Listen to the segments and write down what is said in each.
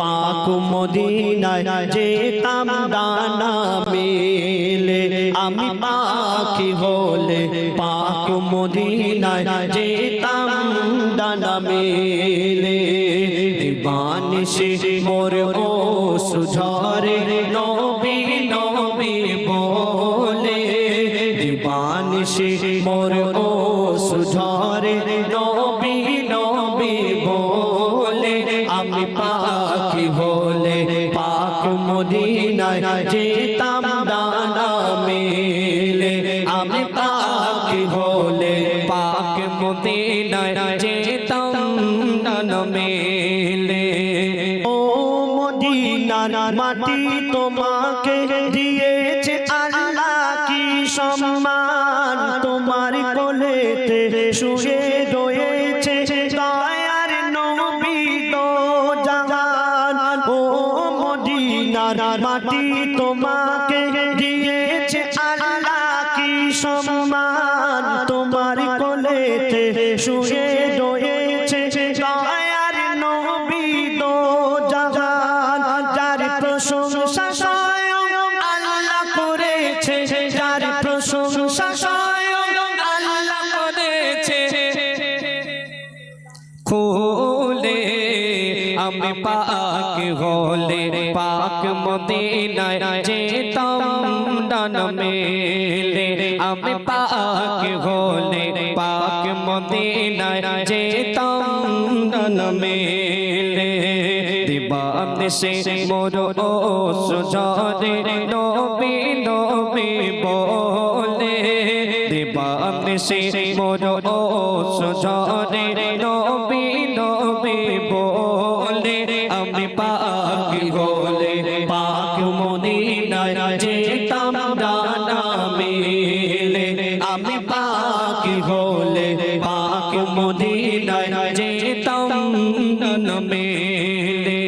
পাক মদিনায় যেতাম ডানা মেলে আমি পাখি হলে পাক মদিনায় যেতাম ডানা মেলে বানিশে মোর ও সুঝরে নবী নবী বলে বানিশে মোর ও সুঝরে নবী নবী বলে আমি পাখি হলে পাক মদিনায় যেতাম ডানা মেলে আমি পাখি হলে পাক মদিনায় যেতাম ডানা মেলে ও মদিনার মাটি তোমাকে দিয়েছে আল্লাহ কি সম্মান তোমার কোলেতে শুয়ে রয়েছে দয়ার নবী তো জাহান ও মদিনার মাটি তোমাকে দিয়েছে আল্লাহ কি সম্মান তোমার কোলেতে শুয়ে রয়েছে দয়ার নবী তো জাহান যার প্রশংসা স্বয়ং আল্লাহ করেছে যার প্রশংসা স্বয়ং আল্লাহ করেছে খুলে আমি পাক হলে পাক মদিনায় যেতাম ডানা মেলে আমি পাক হলে পাক মদিনায় যেতাম ডানা মেলে দিবানিশে মোর ও সুঝরে নবী নবী বলে দিবানিশে মোর ও সুঝরে নবী নবী বলে আমি পাখি হলে পাক মদিনায় যেতাম ডানা মেলে আমি পাখি হলে পাক মদিনায় যেতাম ডানা মেলে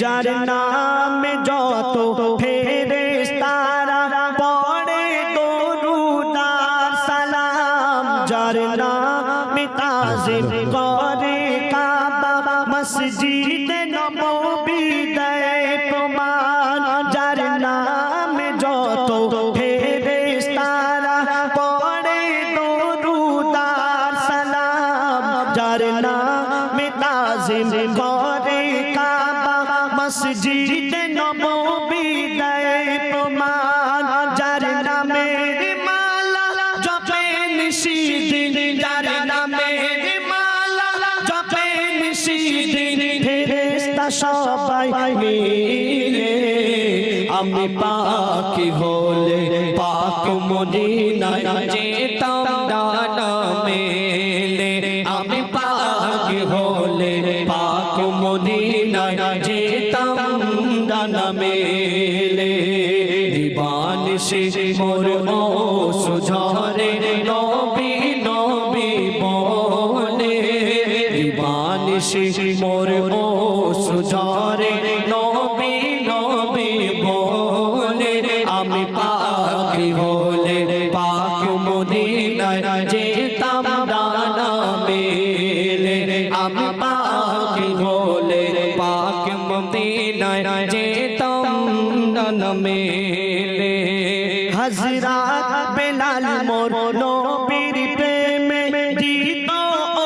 যার নামে যত ফেরেশতারা পড়ে দরুদ আর সালাম যার নামে তাজিম করে কাবা মসজিদে নববী দেয় প্রমাণ যার নামে যত ফেরেশতারা পড়ে দরুদ আর সালাম যার নামে তাজিম করে কাবা মসজিদে নববী দেয় প্রমাণ যার নামের মালা জপে নিশিদিন যার নামের মালা জপে নিশিদিন ফেরেশতা সবাই মিলে আমি পাখি হলে পাক মদিনায় যেতাম ডানা মেলে আমি পাখি হলে পাক মদিনায় যেতাম ডানা মেলে দিবানিশে মোর ও সুঝরে নবী নবী বলে দিবানিশে মোর ও সুঝরে নবী নবী বলে আমি পাখি হলে পাক মদিনায় যেতাম ডানা মেলে আমি পাখি হলে পাক মদিনায় যেতাম ডানা মেলে হযরত বেলাল মোর নবীর প্রেমে দিত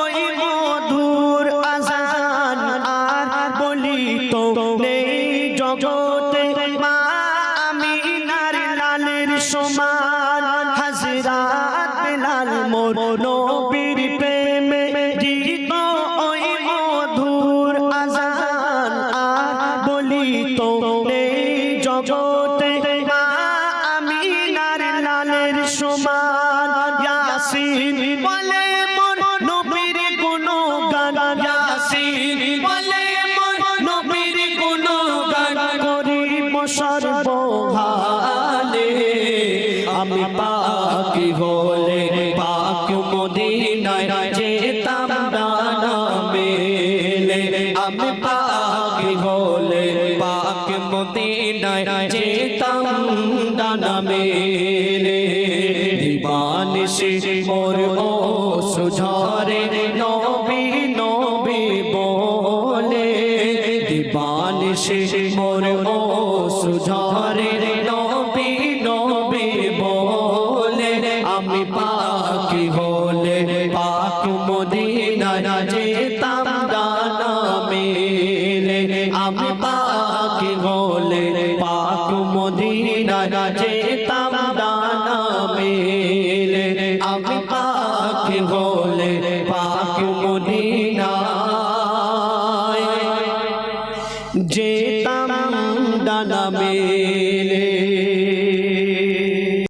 ওই মধুর আযান আর বলিত নেই জগতে মা আমিনার লালের সমান হযরত বেলাল মোর নবীর প্রেমে দিত ওই মধুর আযান আর বলিত নেই জগতে মা আমিনার লালের সমান ইয়াসিন বলে মোর নবীর গুণগান ইয়াসিন বলে মোর নবীর গুণগান করিব সর্বহালে আমি পাখি হলে পাক মদিনায় যেতাম ডানা মেলে আমি পাখি হলে পাক মদিনায় যেতাম ডানা মেলে দিবানিশে মোর ও সুঝরে নবী নবী বলে দিবা বানিশে মোর ও সুঝরে নবী নবী বলে আমি পাখি হলে পাক মদিনায় যেতাম ডানা মেলে আমি পাখি হলে পাক মদিনায় যেতাম ডানা মেলে আমি পাখি হলে পাক মদিনায়